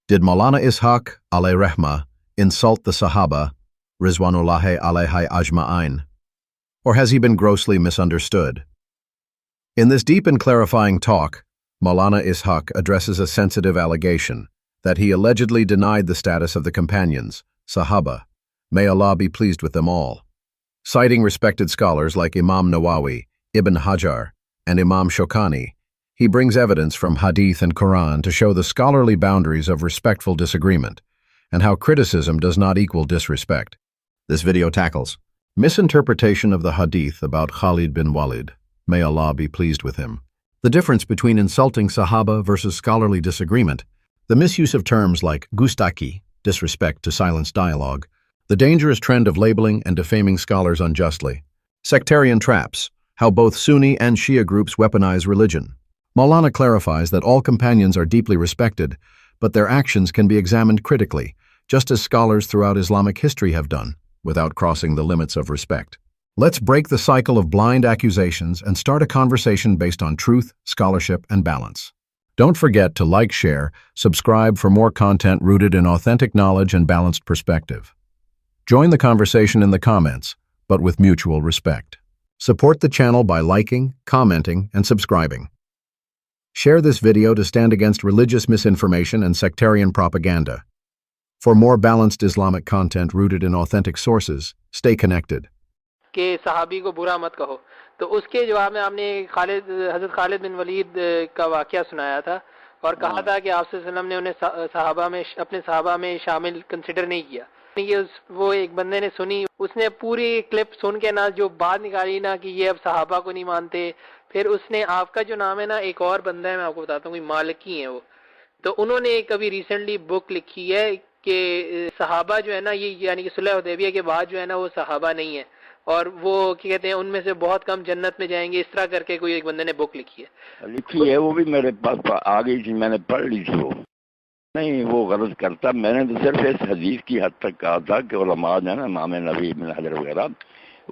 Did Maulana Ishaq alayhi rahma insult the Sahaba, Rizwanullahi alayhi ajma'in? Or has he been grossly misunderstood? In this deep and clarifying talk, Maulana Ishaq addresses a sensitive allegation that he allegedly denied the status of the companions, Sahaba, may Allah be pleased with them all. Citing respected scholars like Imam Nawawi, Ibn Hajar, and Imam Shukrani, he brings evidence from Hadith and Quran to show the scholarly boundaries of respectful disagreement and how criticism does not equal disrespect. This video tackles misinterpretation of the Hadith about Khalid bin Walid, may Allah be pleased with him, the difference between insulting Sahaba versus scholarly disagreement, the misuse of terms like gustakhi, disrespect to silence dialogue, the dangerous trend of labeling and defaming scholars unjustly, sectarian traps, how both Sunni and Shia groups weaponize religion. Maulana clarifies that all companions are deeply respected, but their actions can be examined critically, just as scholars throughout Islamic history have done, without crossing the limits of respect. Let's break the cycle of blind accusations and start a conversation based on truth, scholarship, and balance. Don't forget to like, share, subscribe for more content rooted in authentic knowledge and balanced perspective. Join the conversation in the comments, but with mutual respect. Support the channel by liking, commenting, and subscribing. Share this video to stand against religious misinformation and sectarian propaganda. For more balanced Islamic content rooted in authentic sources, stay connected. कि सहाबी को बुरा मत कहो, तो उसके जवाब में आपने हज़रत खालिद बिन वलीद का वाक़या सुनाया था और कहा था कि आप सल्लल्लाहु अलैहि वसल्लम ने उन्हें अपने सहाबा में शामिल कंसिडर नहीं किया। वो एक बंदे ने सुनी, उसने पूरी क्लिप सुन के ना जो बात निकाली ना कि ये अब सहाबा को नहीं मानते, फिर उसने आपका जो नाम है ना, एक और बंदा है, मैं आपको बताता हूँ, कोई मालिकी है वो, तो उन्होंने कभी रिसेंटली बुक लिखी है कि सहाबा जो है ना, ये यानी कि सुलह हुदैबिया के बाद जो है ना वो सहाबा नहीं है और वो क्या कहते हैं उनमें से बहुत कम जन्नत में जाएंगे, इस तरह करके कोई एक बंदे ने बुक लिखी है। वो भी मेरे पास आ गई थी, मैंने पढ़ ली थी। वो नहीं, वो गलत करता। मैंने तो सिर्फ इस हदीस की हद तक कहा था कि उलमा जो है ना, इमाम नबी इब्न हजर वगैरह,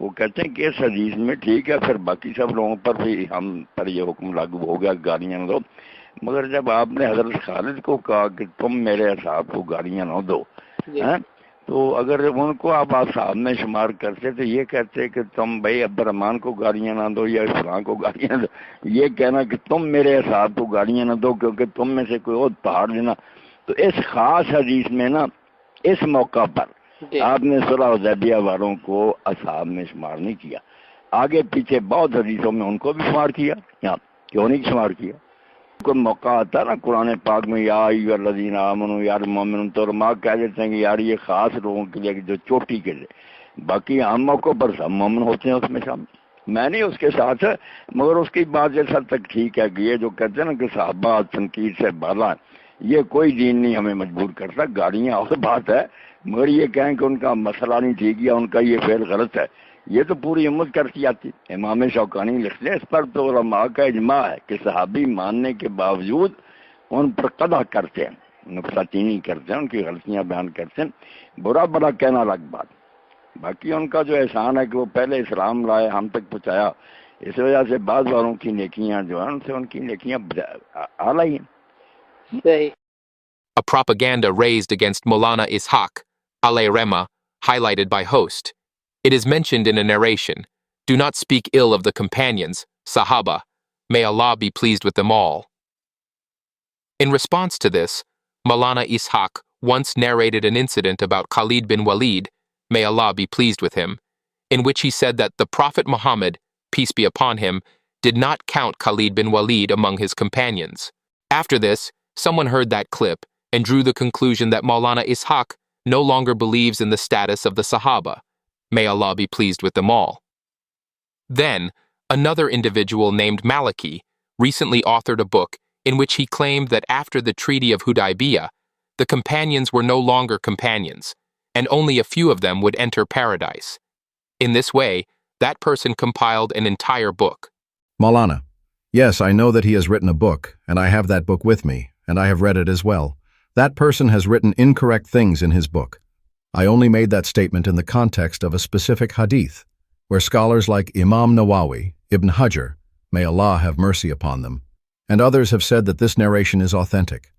वो कहते हैं कि इस हदीस में ठीक है, फिर बाकी सब लोगों पर भी हम पर ये हुक्म लागू हो गया, गालियाँ न दो। मगर जब आपने हजरत खालिद को कहा कि तुम मेरे असहाब को गालियाँ न दो, हैं, तो अगर उनको आप असहाब में शुमार करते तो ये कहते कि तुम भाई अब्दुर्रहमान को गालियाँ ना दो या फलां को गालियाँ दो, ये कहना कि तुम मेरे असहाब को गालियाँ ना दो क्योंकि तुम में से कोई और पहाड़ लेना। तो इस खास हदीस में ना, इस मौका पर आपने सुलह हुदैबिया वालों को असहाब में शुमार नहीं किया। आगे पीछे बहुत हदीसों में उनको भी शुमार किया, या क्यों नहीं शुमार किया? कोई मौका आता ना कुरान पाक में, या अय्युहल्लज़ीना आमनू यार मोमिनून, तो माँ कह देते हैं कि यार ये खास लोगों के लिए, जो चोटी के लिए, बाकी आम मौक़ों पर सब मोमिन होते हैं उसमें शामिल। मैं नहीं उसके साथ है, मगर उसकी बात इस हद तक ठीक है कि ये जो कहते हैं ना कि सहाबा तनकीद से बाला, ये कोई दीन नहीं हमें मजबूर करता। गाड़ियाँ और बात है, मगर ये कहें कि उनका मसला नहीं ठीक या उनका ये फेल गलत है, ये तो पूरी उम्मत करती आती। इमाम शौकानी लिखते हैं इस पर तो उलमा का इजमा है कि सहाबी मानने के बावजूद उन पर कदा करते हैं, नुक्साचीनी करते हैं, उनकी गलतियाँ बयान करते हैं, बुरा भला कहना अलग बात। बाकी उनका जो एहसान है कि वो पहले इस्लाम लाए, हम तक पहुँचाया, इस वजह से बाद वालों की नेकियाँ जो है उनसे उनकी नेकियाँ आला ही हैं। A propaganda raised against Maulana Ishaq, alayhi rahma, highlighted by host. It is mentioned in a narration, do not speak ill of the companions, Sahaba, may Allah be pleased with them all. In response to this, Maulana Ishaq once narrated an incident about Khalid bin Walid, may Allah be pleased with him, in which he said that the Prophet Muhammad, peace be upon him, did not count Khalid bin Walid among his companions. After this, someone heard that clip and drew the conclusion that Maulana Ishaq no longer believes in the status of the Sahaba, may Allah be pleased with them all. Then, another individual named Maliki recently authored a book in which he claimed that after the Treaty of Hudaybiyah, the companions were no longer companions, and only a few of them would enter paradise. In this way, that person compiled an entire book. Maulana, yes, I know that he has written a book, and I have that book with me, and I have read it as well. That person has written incorrect things in his book. I only made that statement in the context of a specific hadith, where scholars like Imam Nawawi, Ibn Hajar, may Allah have mercy upon them, and others have said that this narration is authentic.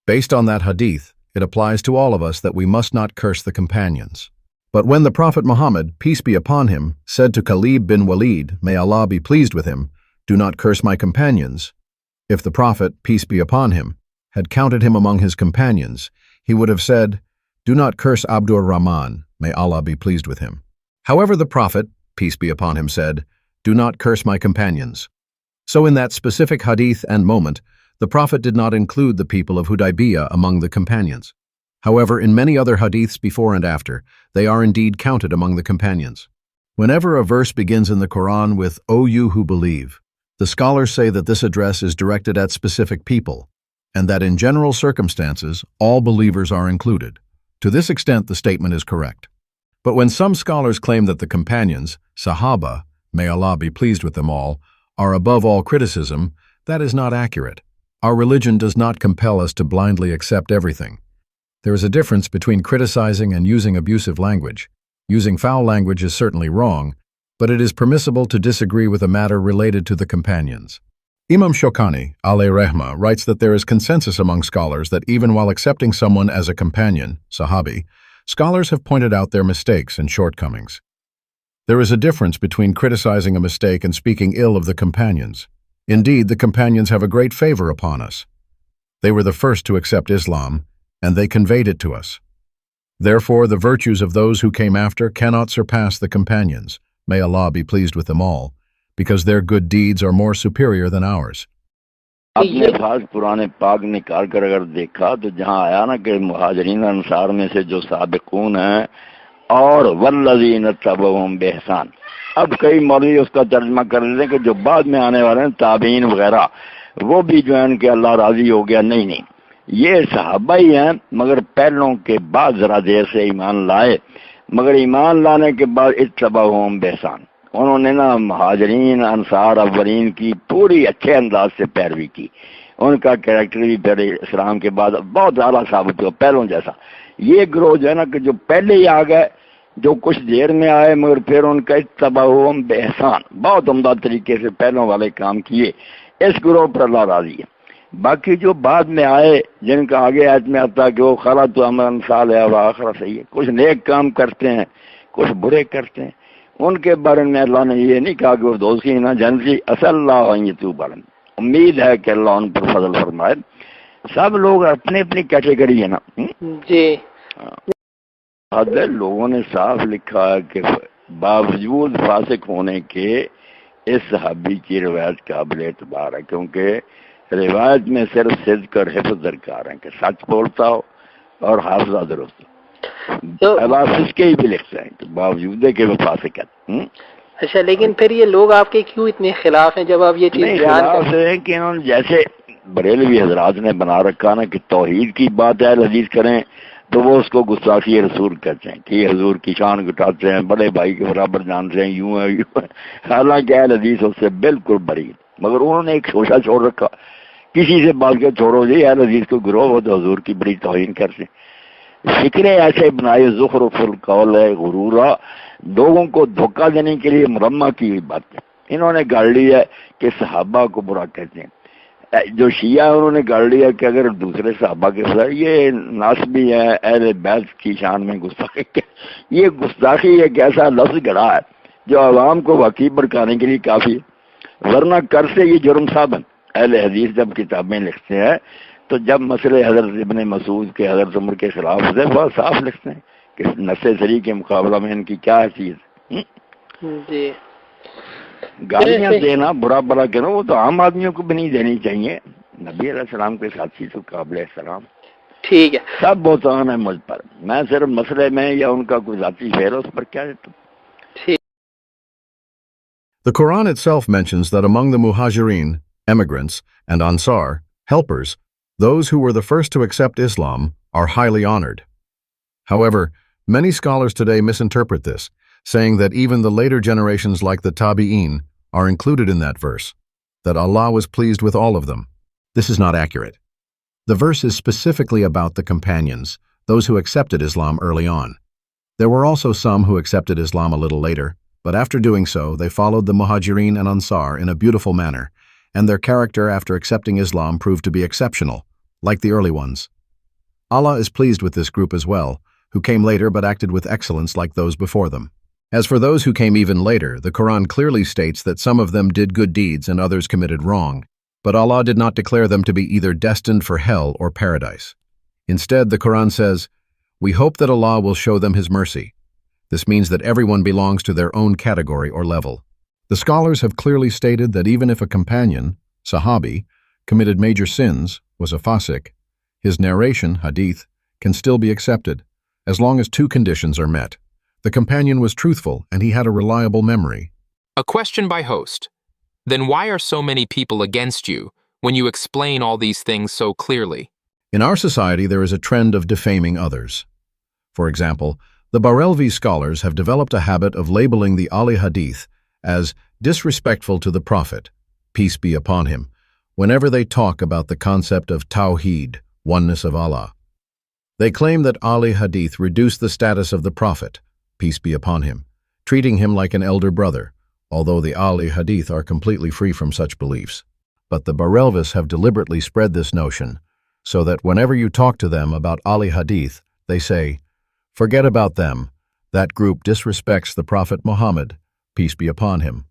Based on that hadith, it applies to all of us that we must not curse the companions. But when the Prophet Muhammad, peace be upon him, said to Khalid bin Walid, may Allah be pleased with him, do not curse my companions, if the Prophet, peace be upon him, had counted him among his companions, he would have said, do not curse Abdur Rahman, may Allah be pleased with him. However, the Prophet, peace be upon him, said, do not curse my companions. So in that specific hadith and moment, the Prophet did not include the people of Hudaybiyah among the companions. However, in many other hadiths before and after, they are indeed counted among the companions. Whenever a verse begins in the Quran with, O you who believe, the scholars say that this address is directed at specific people, and that in general circumstances, all believers are included. To this extent, the statement is correct. But when some scholars claim that the companions, Sahaba, may Allah be pleased with them all, are above all criticism, that is not accurate. Our religion does not compel us to blindly accept everything. There is a difference between criticizing and using abusive language. Using foul language is certainly wrong, but it is permissible to disagree with a matter related to the companions. Imam Shukrani, alayhi rahmah, writes that there is consensus among scholars that even while accepting someone as a companion, Sahabi, scholars have pointed out their mistakes and shortcomings. There is a difference between criticizing a mistake and speaking ill of the companions. Indeed, the companions have a great favor upon us. They were the first to accept Islam, and they conveyed it to us. Therefore, the virtues of those who came after cannot surpass the companions, may Allah be pleased with them all, because their good deeds are more superior than ours. आपने खास पुराने पाक निकाल कर अगर देखा तो जहाँ आया ना कि मुहाजिरीन अंसार में से जो साबिकून हैं और वल्लज़ीन तबअहुम बिइहसान, अब कई मौलवी उसका तर्जुमा कर लेते हैं कि जो बाद में आने वाले हैं ताबीन वगैरह, वो भी जो है कि अल्लाह राजी हो गया। नहीं नहीं, ये सहाबा ही हैं, मगर पहलों के बाद जरा देर से ईमान लाए, मगर ईमान लाने के बाद इत्तबअहुम बिइहसान, उन्होंने ना मुहाजिरीन अंसार अव्वलीन की पूरी अच्छे अंदाज से पैरवी की। उनका कैरेक्टर भी फिर इस्लाम के बाद बहुत आला साबित हुआ पहलों जैसा। ये ग्रोह जो है ना कि जो पहले ही आ गए, जो कुछ देर में आए मगर फिर उनका इत्तबअहुम बिइहसान, बहुत उम्दा तरीके से पहलों वाले काम किए, इस ग्रोह पर अल्लाह राजी है। बाकी जो बाद में आए, जिनका आगे आयत में आता है कि वो खलत अमलन सालिह व आखिर सही है, कुछ नेक काम करते हैं, कुछ बुरे करते हैं, उनके बारे में अल्लाह ने ये नहीं कहा कि वो दोषी ना जनसी असल्लाह यतूब अलैहिम, उम्मीद है कि अल्लाह उन पर फजल फरमाए। सब लोग अपनी अपनी कैटेगरी है ना जी। लोगों ने साफ लिखा है कि बावजूद फासिक होने के इस सहाबी की रिवायत काबिल एतबार है, क्योंकि रिवायत में सिर्फ सिद्क और हिफ्ज़ दरकार है कि सच बोलता हो और हाफिज़ा दुरुस्त हो। अब इसके ही भी लिखते हैं कि बावजूद है कि वो फासिक है। अच्छा, लेकिन फिर ये लोग आपके क्यों इतने खिलाफ हैं जब आप ये चीज बयान खिलाफ है कि इन्होंने जैसे बरेलवी हजरात ने बना रखा ना कि तौहीद की बात है हदीस करें तो वो उसको गुस्ताखी रसूल कहते हैं कि हजूर की शान घटाते हैं, बड़े भाई के बराबर जानते हैं, यूं है यूं है। हालांकि अहल हदीस उससे बिल्कुल बरी, मगर उन्होंने एक शोशा छोड़ रखा, किसी से बात के छोड़ो जी, अहल हदीस को गिरोह हो तो हजूर की बड़ी तौहीन करते हैं। फिक्रे ऐसे बनाए ज़ुख़रुफ़ुल क़ौल है गुरूरा, लोगों को धोखा देने के लिए मुरम्मा की हुई बात है। इन्होंने गाड़ लिया कि सहाबा को बुरा कहते हैं, जो शिया उन्होंने गाड़ लिया कि अगर दूसरे सहाबा के साथ ये नासबी है, अहले बैत की शान में गुस्ताखी। ये गुस्ताखी एक ऐसा लफ्ज़ गढ़ा है जो आवाम को वाकई भड़काने के लिए काफ़ी है, वरना कर से ये जुर्म साबन। अहले हदीस जब किताबें लिखते हैं तो जब मसले हज़रत इब्न मसूद के, हज़रत उमर के खिलाफ होते हैं, वह साफ लिखते हैं कि नस्से सरी के मुकाबला में इनकी क्या हैसियत है। जी, गालियाँ देना, बुरा भला कहना, वो तो आम आदमियों को भी नहीं देनी चाहिए। नबी अलैहिस्सलाम के साथी तो काबिल एहतराम। ठीक है, सब बोतान है मुझ पर, मैं सिर्फ मसले में या उनका कोई जाती फेर उस पर क्या देता। ठीक। The Quran itself mentions that among the Muhajirin, emigrants, and Ansar, helpers, those who were the first to accept Islam are highly honored. However, many scholars today misinterpret this, saying that even the later generations like the Tabi'een are included in that verse, that Allah was pleased with all of them. This is not accurate. The verse is specifically about the companions, those who accepted Islam early on. There were also some who accepted Islam a little later, but after doing so, they followed the Muhajirin and Ansar in a beautiful manner, and their character after accepting Islam proved to be exceptional, like the early ones. Allah is pleased with this group as well, who came later but acted with excellence like those before them. As for those who came even later, the Quran clearly states that some of them did good deeds and others committed wrong, but Allah did not declare them to be either destined for hell or paradise. Instead, the Quran says, "We hope that Allah will show them His mercy." This means that everyone belongs to their own category or level. The scholars have clearly stated that even if a companion, Sahabi, committed major sins, was a fasik, his narration, hadith, can still be accepted, as long as two conditions are met. The companion was truthful and he had a reliable memory. A question by host. Then why are so many people against you when you explain all these things so clearly? In our society, there is a trend of defaming others. For example, the Barelvi scholars have developed a habit of labeling the Ali Hadith as disrespectful to the Prophet, peace be upon him, whenever they talk about the concept of Tawheed, oneness of Allah. They claim that Ali Hadith reduced the status of the Prophet, peace be upon him, treating him like an elder brother, although the Ali Hadith are completely free from such beliefs. But the Barelvis have deliberately spread this notion, so that whenever you talk to them about Ali Hadith, they say, "Forget about them, that group disrespects the Prophet Muhammad, peace be upon him."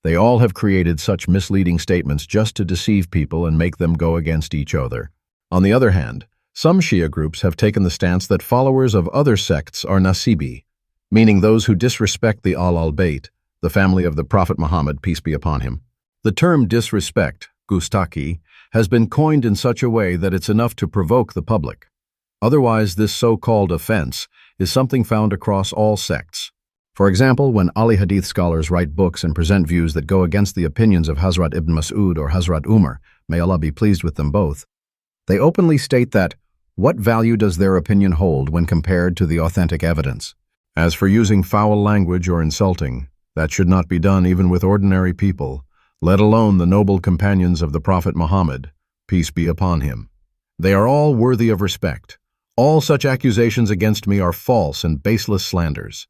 They all have created such misleading statements just to deceive people and make them go against each other. On the other hand, some Shia groups have taken the stance that followers of other sects are nasibi, meaning those who disrespect the Al-Bayt, the family of the Prophet Muhammad, peace be upon him. The term disrespect, gustakhi, has been coined in such a way that it's enough to provoke the public. Otherwise, this so-called offense is something found across all sects. For example, when Ali Hadith scholars write books and present views that go against the opinions of Hazrat Ibn Mas'ud or Hazrat Umar, may Allah be pleased with them both, they openly state that, what value does their opinion hold when compared to the authentic evidence? As for using foul language or insulting, that should not be done even with ordinary people, let alone the noble companions of the Prophet Muhammad, peace be upon him. They are all worthy of respect. All such accusations against me are false and baseless slanders.